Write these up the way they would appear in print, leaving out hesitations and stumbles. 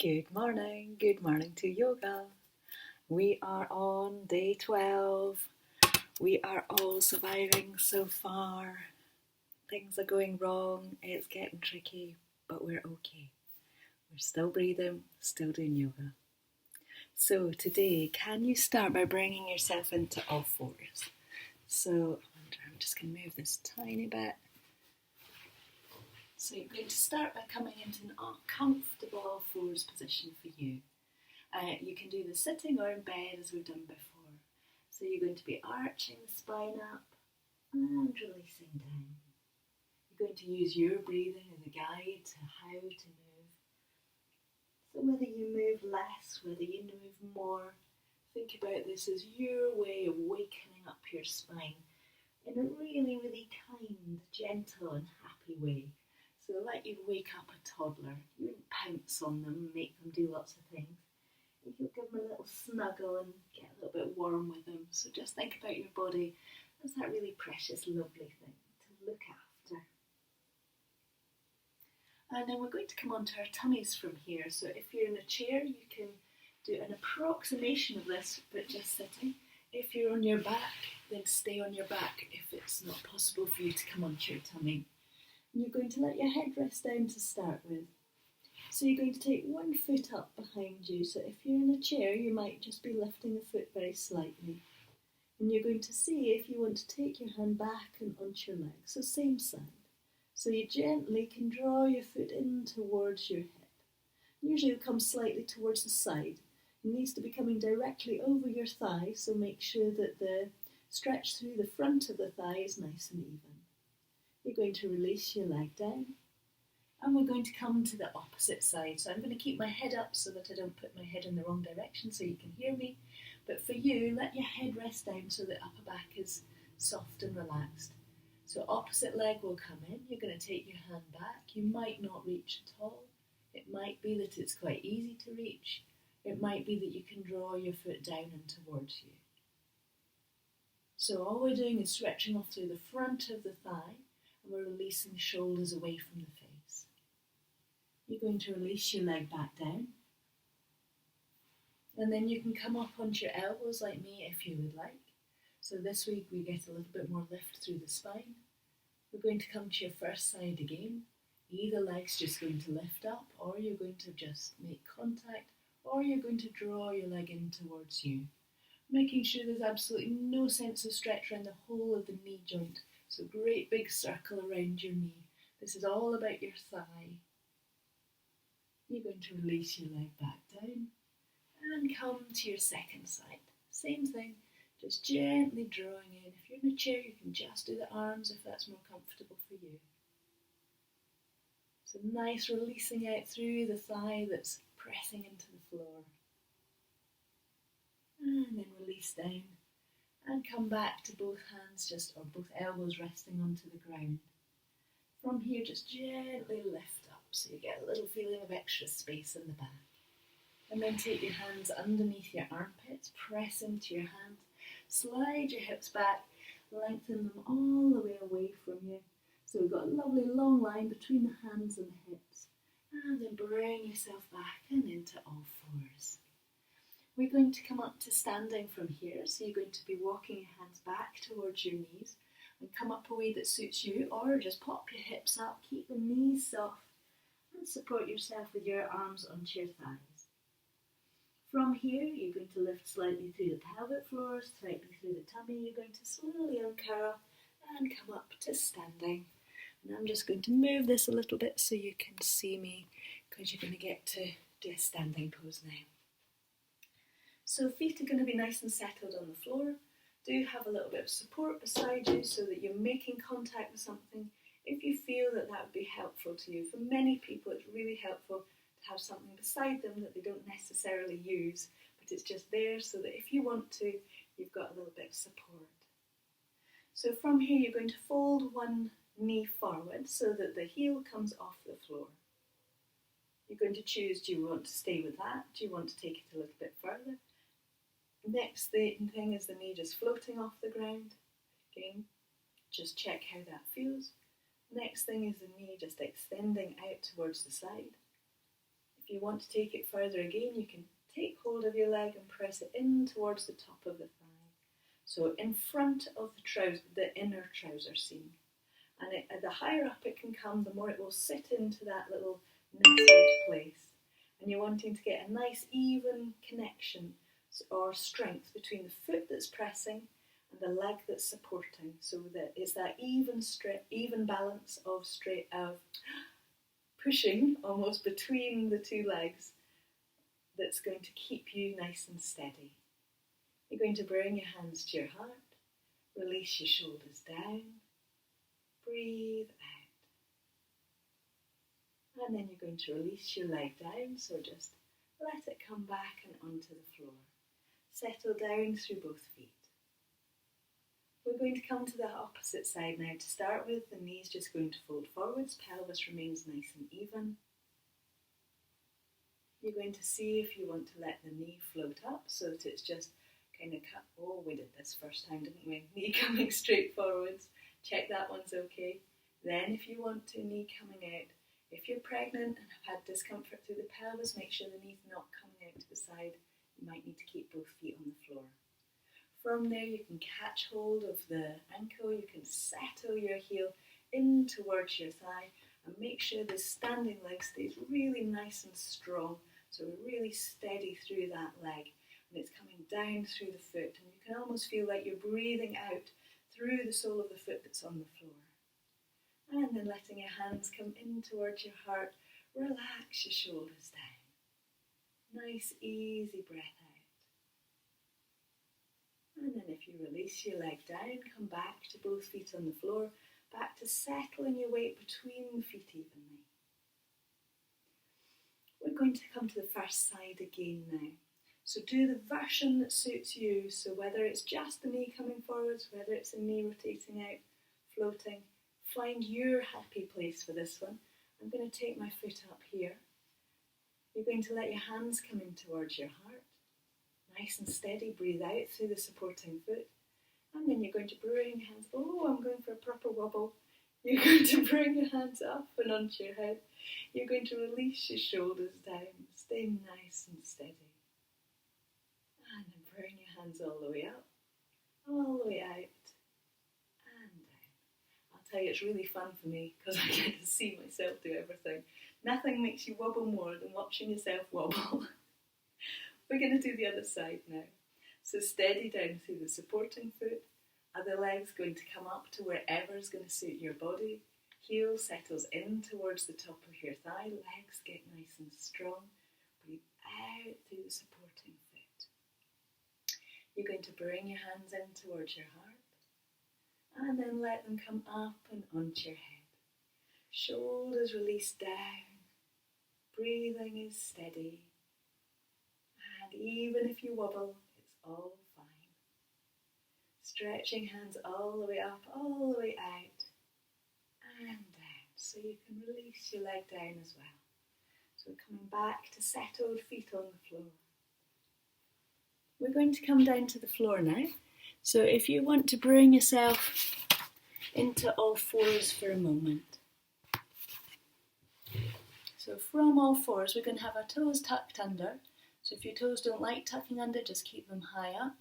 Good morning to yoga. We are on day 12. We are all surviving so far. Things are going wrong, it's getting tricky, but we're okay. We're still breathing, still doing yoga. So today, can you start by bringing yourself into all fours? So I'm just going to move this tiny bit. So you're going to start by coming into an uncomfortable all fours position for you. You can do this sitting or in bed as we've done before. So you're going to be arching the spine up and releasing down. You're going to use your breathing as a guide to how to move. So whether you move less, whether you move more, think about this as your way of wakening up your spine in a really, really kind, gentle and happy way. So like you'd wake up a toddler, you wouldn't pounce on them and make them do lots of things. You could give them a little snuggle and get a little bit warm with them. So just think about your body as that really precious, lovely thing to look after. And then we're going to come onto our tummies from here. So if you're in a chair, you can do an approximation of this, but just sitting. If you're on your back, then stay on your back if it's not possible for you to come onto your tummy. And you're going to let your head rest down to start with. So you're going to take one foot up behind you. So if you're in a chair, you might just be lifting a foot very slightly. And you're going to see if you want to take your hand back and onto your leg. So same side. So you gently can draw your foot in towards your hip. Usually it'll come slightly towards the side. It needs to be coming directly over your thigh, so make sure that the stretch through the front of the thigh is nice and even. You're going to release your leg down. And we're going to come to the opposite side. So I'm going to keep my head up so that I don't put my head in the wrong direction so you can hear me. But for you, let your head rest down so the upper back is soft and relaxed. So opposite leg will come in. You're going to take your hand back. You might not reach at all. It might be that it's quite easy to reach. It might be that you can draw your foot down and towards you. So all we're doing is stretching off through the front of the thigh and we're releasing the shoulders away from the face. You're going to release your leg back down. And then you can come up onto your elbows like me if you would like. So this week we get a little bit more lift through the spine. We're going to come to your first side again. Either leg's just going to lift up, or you're going to just make contact, or you're going to draw your leg in towards you. Making sure there's absolutely no sense of stretch around the whole of the knee joint. So great big circle around your knee. This is all about your thigh. You're going to release your leg back down and come to your second side. Same thing, just gently drawing in. If you're in a chair, you can just do the arms if that's more comfortable for you. So nice releasing out through the thigh that's pressing into the floor. And then release down and come back to both hands or both elbows resting onto the ground. From here, just gently lift up so you get a little feeling of extra space in the back. And then take your hands underneath your armpits, press into your hands, slide your hips back, lengthen them all the way away from you. So we've got a lovely long line between the hands and the hips. And then bring yourself back and into all fours. We're going to come up to standing from here. So you're going to be walking your hands back towards your knees and come up a way that suits you, or just pop your hips up, keep the knees soft and support yourself with your arms onto your thighs. From here, you're going to lift slightly through the pelvic floor, slightly through the tummy. You're going to slowly uncurl and come up to standing. And I'm just going to move this a little bit so you can see me, because you're going to get to do a standing pose now. So feet are going to be nice and settled on the floor. Do have a little bit of support beside you so that you're making contact with something if you feel that that would be helpful to you. For many people, it's really helpful to have something beside them that they don't necessarily use, but it's just there so that if you want to, you've got a little bit of support. So from here, you're going to fold one knee forward so that the heel comes off the floor. You're going to choose, do you want to stay with that? Do you want to take it a little bit further? Next thing is the knee just floating off the ground. Again, just check how that feels. Next thing is the knee just extending out towards the side. If you want to take it further again, you can take hold of your leg and press it in towards the top of the thigh. So in front of the inner trouser seam. And the higher up it can come, the more it will sit into that little nestled place. And you're wanting to get a nice even connection or strength between the foot that's pressing and the leg that's supporting, so that it's that even balance of pushing almost between the two legs that's going to keep you nice and steady. You're going to bring your hands to your heart, release your shoulders down, breathe out. And then you're going to release your leg down, so just let it come back and onto the floor. Settle down through both feet. We're going to come to the opposite side now. To start with, the knees just going to fold forwards, pelvis remains nice and even. You're going to see if you want to let the knee float up so that it's just kind of we did this first time, didn't we? Knee coming straight forwards. Check that one's okay. Then if you want to, knee coming out. If you're pregnant and have had discomfort through the pelvis, make sure the knee's not coming out to the side. You might need to keep both feet on the floor. From there, you can catch hold of the ankle. You can settle your heel in towards your thigh and make sure the standing leg stays really nice and strong. So we're really steady through that leg. And it's coming down through the foot. And you can almost feel like you're breathing out through the sole of the foot that's on the floor. And then letting your hands come in towards your heart. Relax your shoulders down. Nice, easy breath out. And then if you release your leg down, come back to both feet on the floor, back to settling your weight between the feet evenly. We're going to come to the first side again now. So do the version that suits you. So whether it's just the knee coming forwards, whether it's a knee rotating out, floating, find your happy place for this one. I'm going to take my foot up here. You're going to let your hands come in towards your heart. Nice and steady, breathe out through the supporting foot. And then you're going to bring hands, I'm going for a proper wobble. You're going to bring your hands up and onto your head. You're going to release your shoulders down, stay nice and steady. And then bring your hands all the way up, all the way out, and down. I'll tell you, it's really fun for me because I get to see myself do everything. Nothing makes you wobble more than watching yourself wobble. We're going to do the other side now. So steady down through the supporting foot. Other leg's going to come up to wherever is going to suit your body. Heel settles in towards the top of your thigh. Legs get nice and strong. Breathe out through the supporting foot. You're going to bring your hands in towards your heart. And then let them come up and onto your head. Shoulders release down. Breathing is steady. And even if you wobble, it's all fine. Stretching hands all the way up, all the way out, and down. So you can release your leg down as well. So coming back to settled feet on the floor. We're going to come down to the floor now. So if you want to bring yourself into all fours for a moment. So from all fours, we're going to have our toes tucked under. So if your toes don't like tucking under, just keep them high up.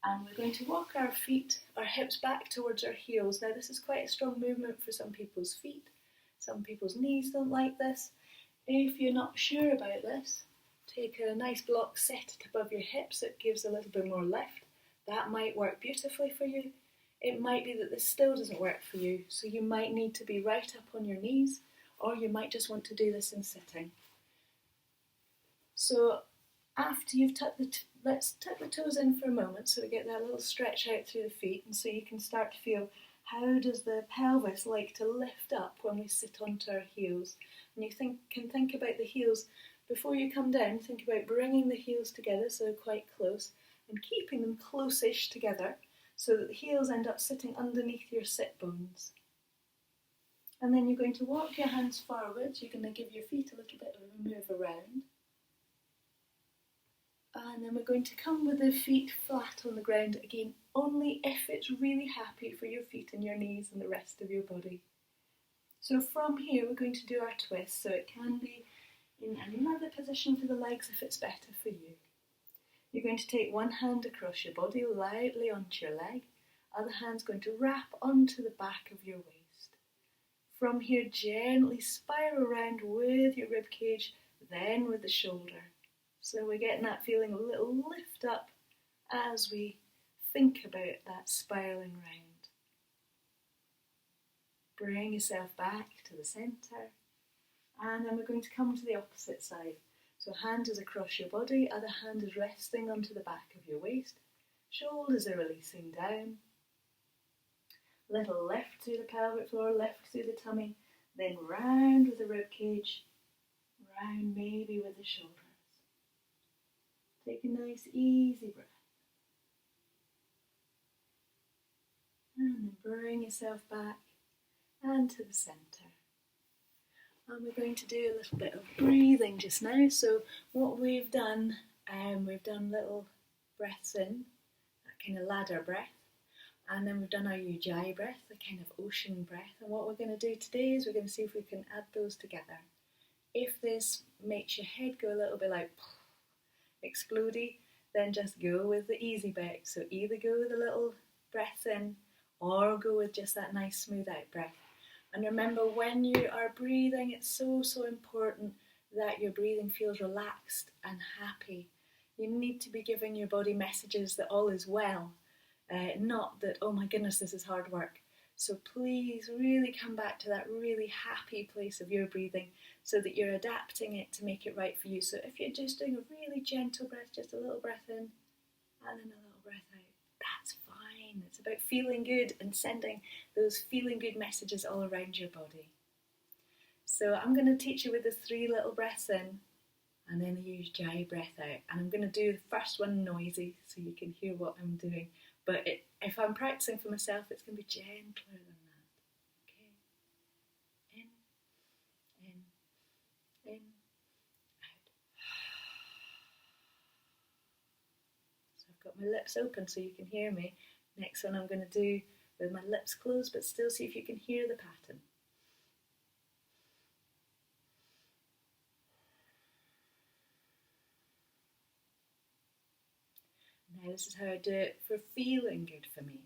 And we're going to walk our hips back towards our heels. Now this is quite a strong movement for some people's feet. Some people's knees don't like this. If you're not sure about this, take a nice block, set it above your hips. It gives a little bit more lift. That might work beautifully for you. It might be that this still doesn't work for you. So you might need to be right up on your knees, or you might just want to do this in sitting. So after you've tucked let's tuck the toes in for a moment so we get that little stretch out through the feet, and so you can start to feel how does the pelvis like to lift up when we sit onto our heels. And you can think about the heels before you come down. Think about bringing the heels together so they're quite close and keeping them close-ish together so that the heels end up sitting underneath your sit bones. And then you're going to walk your hands forwards. You're going to give your feet a little bit of a move around. And then we're going to come with the feet flat on the ground again, only if it's really happy for your feet and your knees and the rest of your body. So from here we're going to do our twist. So it can be in another position for the legs if it's better for you. You're going to take one hand across your body, lightly onto your leg. Other hand's going to wrap onto the back of your waist. From here, gently spiral around with your rib cage, then with the shoulder. So we're getting that feeling of a little lift up as we think about that spiraling round. Bring yourself back to the centre, and then we're going to come to the opposite side. So hand is across your body, other hand is resting onto the back of your waist. Shoulders are releasing down. Little lift through the pelvic floor, lift through the tummy, then round with the rib cage, round maybe with the shoulders. Take a nice easy breath. And then bring yourself back and to the centre. And we're going to do a little bit of breathing just now. So what we've done little breaths in, that kind of ladder breath. And then we've done our Ujjayi breath, the kind of ocean breath. And what we're going to do today is we're going to see if we can add those together. If this makes your head go a little bit like explodey, then just go with the easy bit. So either go with a little breath in or go with just that nice smooth out breath. And remember, when you are breathing, it's so important that your breathing feels relaxed and happy. You need to be giving your body messages that all is well. Not that, oh my goodness, this is hard work. So please really come back to that really happy place of your breathing so that you're adapting it to make it right for you. So if you're just doing a really gentle breath, just a little breath in and then a little breath out, that's fine. It's about feeling good and sending those feeling good messages all around your body. So I'm going to teach you with the 3 little breaths in and then the Ujjayi breath out. And I'm going to do the first one noisy so you can hear what I'm doing. But if I'm practicing for myself, it's going to be gentler than that. Okay? In, out. So I've got my lips open so you can hear me. Next one I'm going to do with my lips closed, but still see if you can hear the pattern. Now this is how I do it for feeling good for me.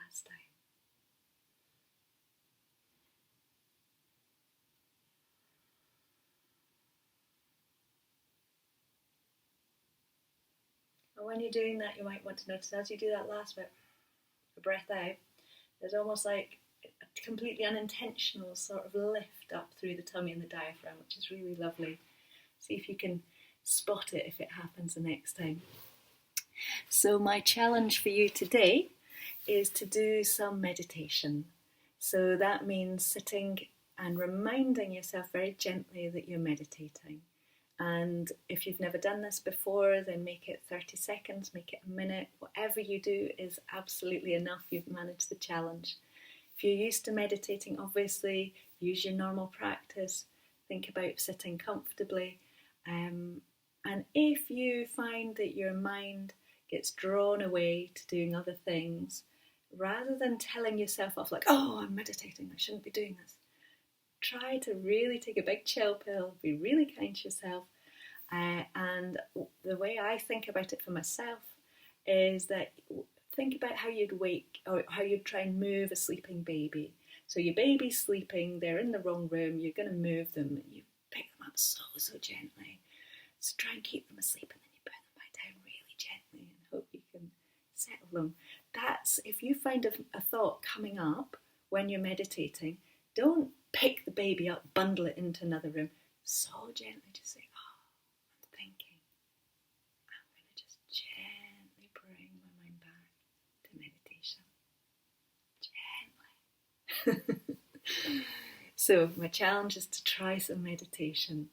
Last time. And when you're doing that, you might want to notice as you do that last bit, the breath out, there's almost like a completely unintentional sort of lift up through the tummy and the diaphragm, which is really lovely. See if you can spot it if it happens the next time. So my challenge for you today is to do some meditation. So that means sitting and reminding yourself very gently that you're meditating. And if you've never done this before, then make it 30 seconds, make it a minute. Whatever you do is absolutely enough. You've managed the challenge. If you're used to meditating, obviously, use your normal practice. Think about sitting comfortably. And if you find that your mind gets drawn away to doing other things, rather than telling yourself off like, oh, I'm meditating, I shouldn't be doing this, try to really take a big chill pill, be really kind to yourself. And the way I think about it for myself is that think about how you'd wake or how you'd try and move a sleeping baby. So your baby's sleeping, they're in the wrong room, you're going to move them, and you pick them up so gently. So try and keep them asleep, and then you put them back down really gently and hope you can settle them. That's, if you find a thought coming up when you're meditating, don't pick the baby up, bundle it into another room. So gently just say, oh, I'm thinking. I'm going to just gently bring my mind back to meditation. Gently. So my challenge is to try some meditation.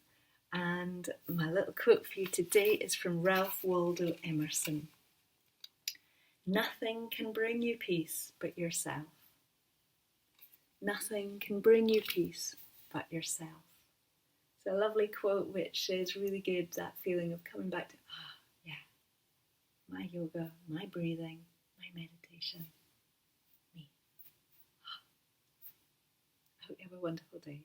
And my little quote for you today is from Ralph Waldo Emerson. Nothing can bring you peace but yourself. Nothing can bring you peace but yourself. It's a lovely quote which is really good, that feeling of coming back to, my yoga, my breathing, my meditation, me. I hope you have a wonderful day.